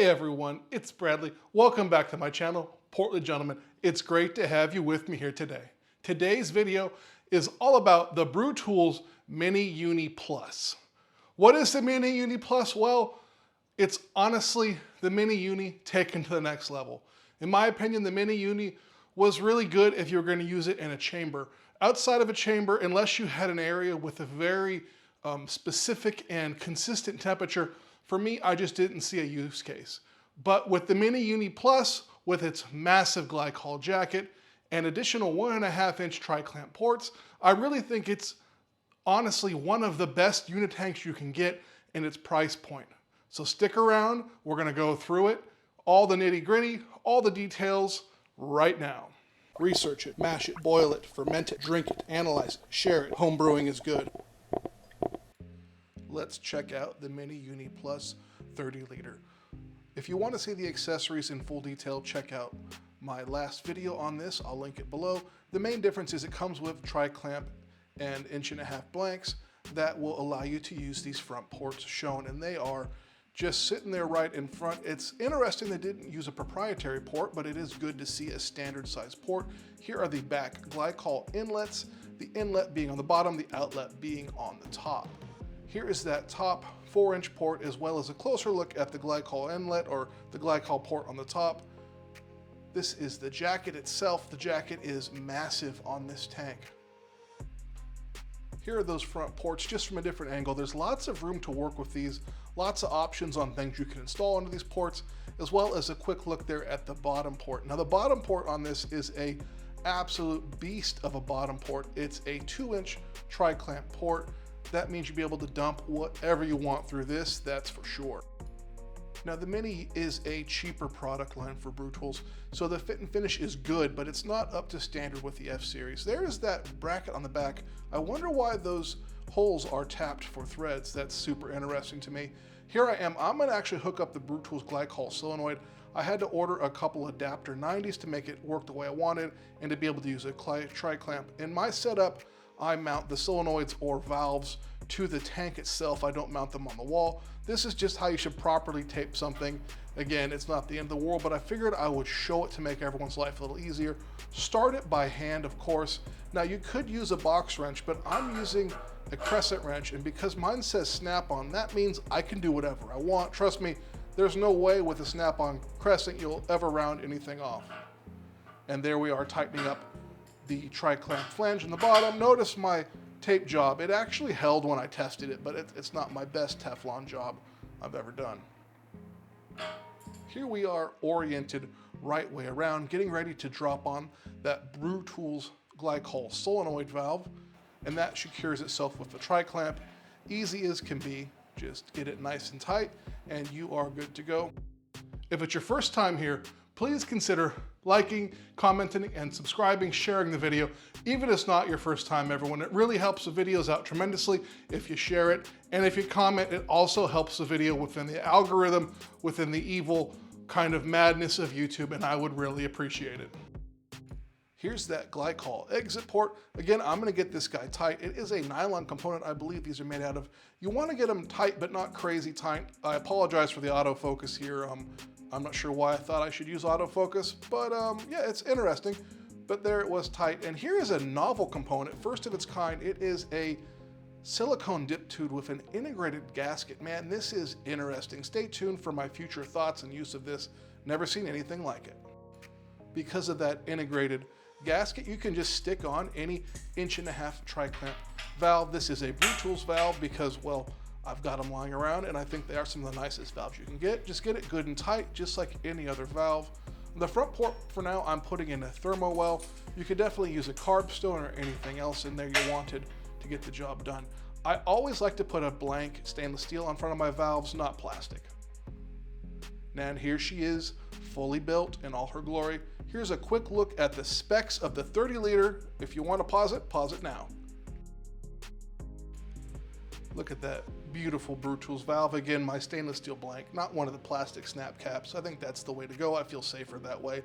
Hey everyone, it's Bradley. Welcome back to my channel, Portland Gentleman. It's great to have you with me here today. Today's video is all about the Brewtools MiniUni Plus. What is the MiniUni Plus? Well, it's honestly the MiniUni taken to the next level. In my opinion, the MiniUni was really good if you were going to use it in a chamber. Outside of a chamber, unless you had an area with a very specific and consistent temperature, for me, I just didn't see a use case. But with the MiniUni Plus, with its massive glycol jacket and additional 1.5-inch tri-clamp ports, I really think it's honestly one of the best unitanks you can get in its price point. So stick around, we're gonna go through it, all the nitty gritty, all the details right now. Research it, mash it, boil it, ferment it, drink it, analyze it, share it. Home brewing is good. Let's check out the MiniUni Plus 30 liter. If you want to see the accessories in full detail, check out my last video on this. I'll link it below. The main difference is it comes with tri-clamp and 1.5-inch blanks that will allow you to use these front ports shown, and they are just sitting there right in front. It's interesting they didn't use a proprietary port, but it is good to see a standard size port. Here are the back glycol inlets, the inlet being on the bottom, the outlet being on the top. Here is that top 4-inch port, as well as a closer look at the glycol inlet or the glycol port on the top. This is the jacket itself. The jacket is massive on this tank. Here are those front ports just from a different angle. There's lots of room to work with these, lots of options on things you can install onto these ports, as well as a quick look there at the bottom port. Now the bottom port on this is a absolute beast of a bottom port. It's a 2-inch tri-clamp port. That means you'll be able to dump whatever you want through this, that's for sure. Now the Mini is a cheaper product line for Brewtools, so the fit and finish is good, but it's not up to standard with the F-Series. There is that bracket on the back. I wonder why those holes are tapped for threads. That's super interesting to me. Here I am, I'm gonna actually hook up the Brewtools Glycol solenoid. I had to order a couple adapter 90s to make it work the way I wanted and to be able to use a tri-clamp. In my setup, I mount the solenoids or valves to the tank itself. I don't mount them on the wall. This is just how you should properly tape something. Again, it's not the end of the world, but I figured I would show it to make everyone's life a little easier. Start it by hand, of course. Now you could use a box wrench, but I'm using a crescent wrench, and because mine says snap-on, that means I can do whatever I want. Trust me, there's no way with a snap-on crescent you'll ever round anything off. And there we are, tightening up the tri-clamp flange in the bottom. Notice my tape job. It actually held when I tested it, but it's not my best Teflon job I've ever done. Here we are oriented right way around, getting ready to drop on that Brewtools Glycol solenoid valve, and that secures itself with the tri-clamp. Easy as can be. Just get it nice and tight, and you are good to go. If it's your first time here, please consider liking, commenting, and subscribing, sharing the video. Even if it's not your first time, everyone, it really helps the videos out tremendously if you share it. And if you comment, it also helps the video within the algorithm, within the evil kind of madness of YouTube, and I would really appreciate it. Here's that glycol exit port. Again, I'm gonna get this guy tight. It is a nylon component, I believe these are made out of. You wanna get them tight, but not crazy tight. I apologize for the autofocus here. I'm not sure why I thought I should use autofocus, but yeah, it's interesting. But there it was tight. And here is a novel component, first of its kind. It is a silicone dip tube with an integrated gasket. Man, this is interesting. Stay tuned for my future thoughts and use of this. Never seen anything like it. Because of that integrated gasket, you can just stick on any 1.5-inch tri-clamp valve. This is a Brewtools valve because, well, I've got them lying around, and I think they are some of the nicest valves you can get. Just get it good and tight, just like any other valve. The front port, for now, I'm putting in a thermo well. You could definitely use a carb stone or anything else in there you wanted to get the job done. I always like to put a blank stainless steel on front of my valves, not plastic. And here she is, fully built in all her glory. Here's a quick look at the specs of the 30 liter. If you want to pause it now. Look at that beautiful Brewtools valve. Again, my stainless steel blank, not one of the plastic snap caps. I think that's the way to go. I feel safer that way.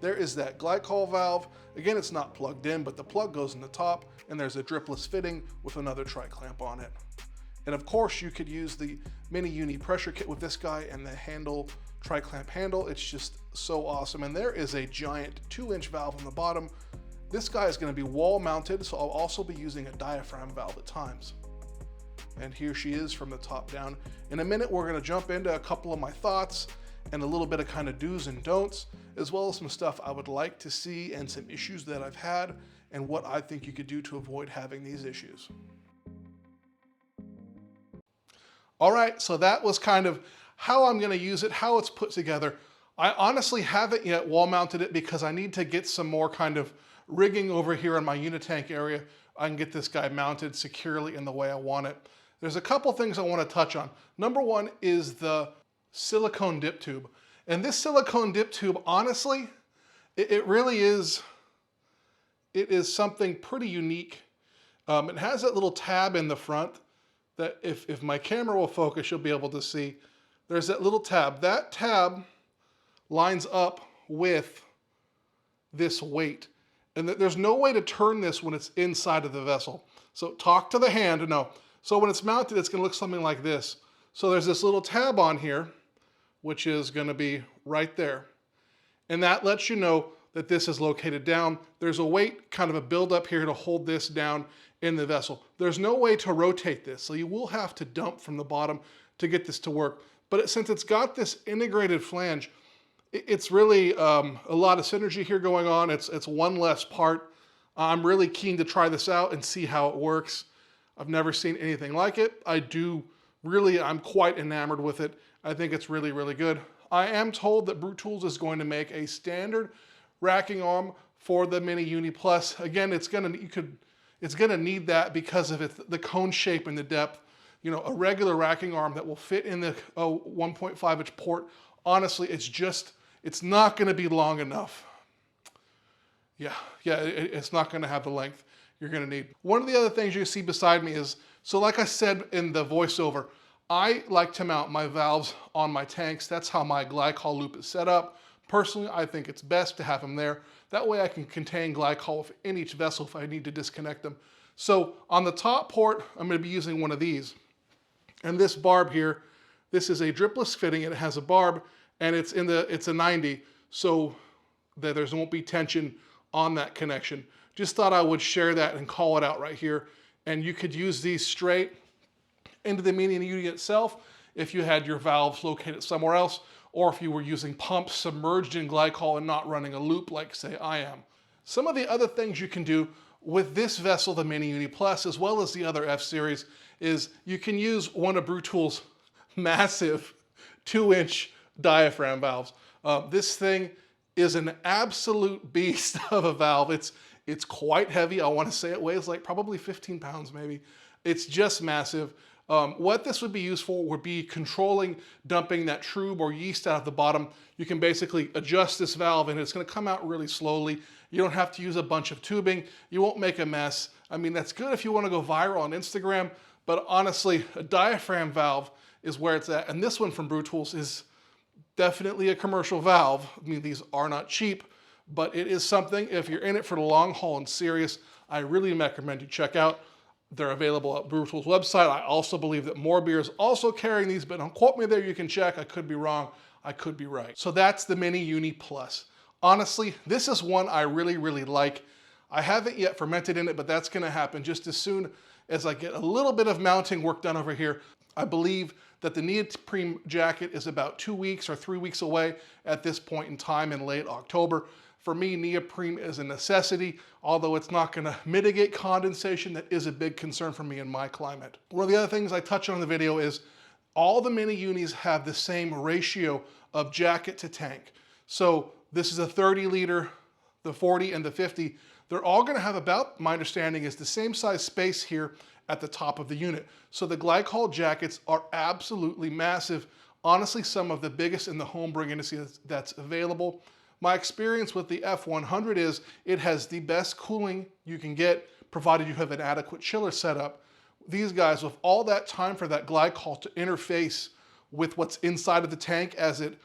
There is that glycol valve. Again, it's not plugged in, but the plug goes in the top, and there's a dripless fitting with another tri-clamp on it. And of course, you could use the Mini Uni pressure kit with this guy and the handle tri-clamp handle. It's just so awesome. And there is a giant 2-inch valve on the bottom. This guy is going to be wall mounted, so I'll also be using a diaphragm valve at times. And here she is from the top down. In a minute, we're going to jump into a couple of my thoughts and a little bit of kind of do's and don'ts, as well as some stuff I would like to see and some issues that I've had and what I think you could do to avoid having these issues. All right, so that was kind of how I'm going to use it, how it's put together. I honestly haven't yet wall mounted it because I need to get some more kind of rigging over here in my unitank area. I can get this guy mounted securely in the way I want it. There's a couple things I want to touch on. Number one is the silicone dip tube. And this silicone dip tube, honestly, it really is, it is something pretty unique. It has that little tab in the front that if my camera will focus, you'll be able to see. There's that little tab. That tab lines up with this weight. And there's no way to turn this when it's inside of the vessel. So talk to the hand, no. So when it's mounted, it's gonna look something like this. So there's this little tab on here, which is gonna be right there. And that lets you know that this is located down. There's a weight, kind of a buildup here to hold this down in the vessel. There's no way to rotate this, so you will have to dump from the bottom to get this to work. But since it's got this integrated flange, it's really a lot of synergy here going on. It's one less part. I'm really keen to try this out and see how it works. I've never seen anything like it. I'm quite enamored with it. I think it's really, really good. I am told that Brewtools is going to make a standard racking arm for the Mini Uni Plus. Again, it's gonna need that because of the cone shape and the depth. You know, a regular racking arm that will fit in the 1.5-inch port, honestly, it's not gonna be long enough. Yeah, it's not gonna have the length you're gonna need. One of the other things you see beside me is, so like I said in the voiceover, I like to mount my valves on my tanks. That's how my glycol loop is set up. Personally, I think it's best to have them there. That way I can contain glycol in each vessel if I need to disconnect them. So on the top port, I'm gonna be using one of these. And this barb here, this is a dripless fitting, and it has a barb, and it's a 90, so that there won't be tension on that connection. Just thought I would share that and call it out right here. And you could use these straight into the Mini Uni itself if you had your valves located somewhere else, or if you were using pumps submerged in glycol and not running a loop like, say, I am. Some of the other things you can do with this vessel, the Mini Uni Plus, as well as the other F-Series, is you can use one of Brewtools' massive 2-inch diaphragm valves. This thing is an absolute beast of a valve. It's quite heavy. I want to say it weighs like probably 15 pounds maybe. It's just massive. What this would be used for would be controlling dumping that trube or yeast out of the bottom. You can basically adjust this valve and it's going to come out really slowly. You don't have to use a bunch of tubing. You won't make a mess. I mean, that's good if you want to go viral on Instagram, but honestly, a diaphragm valve is where it's at. And this one from Brewtools is definitely a commercial valve. I mean, these are not cheap, but it is something, if you're in it for the long haul and serious, I really recommend you check out. They're available at Brewtools' website. I also believe that More Beer is also carrying these, but don't quote me there, you can check. I could be wrong, I could be right. So that's the Mini Uni Plus. Honestly, this is one I really, really like. I haven't yet fermented in it, but that's gonna happen just as soon as I get a little bit of mounting work done over here. I believe that the neoprene jacket is about 2 weeks or 3 weeks away at this point in time in late October. For me, neoprene is a necessity, although it's not gonna mitigate condensation. That is a big concern for me in my climate. One of the other things I touch on in the video is all the Mini Unis have the same ratio of jacket to tank. So this is a 30 liter, the 40 and the 50. They're all gonna have about, my understanding is the same size space here at the top of the unit. So the glycol jackets are absolutely massive. Honestly, some of the biggest in the homebrewing industry that's available. My experience with the F100 is it has the best cooling you can get, provided you have an adequate chiller setup. These guys, with all that time for that glycol to interface with what's inside of the tank as it,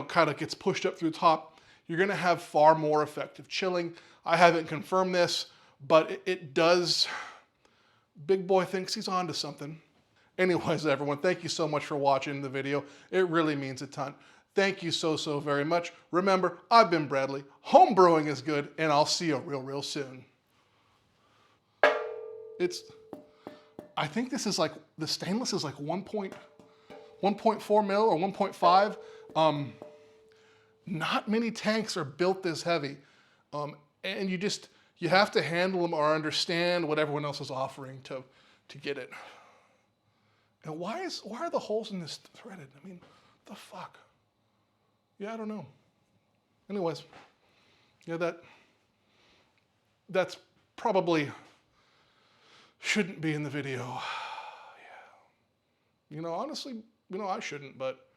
kind of gets pushed up through the top, you're gonna have far more effective chilling. I haven't confirmed this, but it does. Big boy thinks he's onto something. Anyways, everyone, thank you so much for watching the video. It really means a ton. Thank you so very much. Remember, I've been Bradley. Home brewing is good, and I'll see you real soon. I think this is like, the stainless is like 1.4 mil or 1.5. Not many tanks are built this heavy. And you have to handle them or understand what everyone else is offering to get it. And why are the holes in this threaded? I mean, the fuck? Yeah, I don't know. Anyways, yeah, that's probably shouldn't be in the video. Yeah. You know, honestly, you know, I shouldn't, but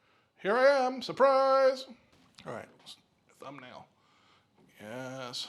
here I am, surprise. All right, thumbnail. Yes.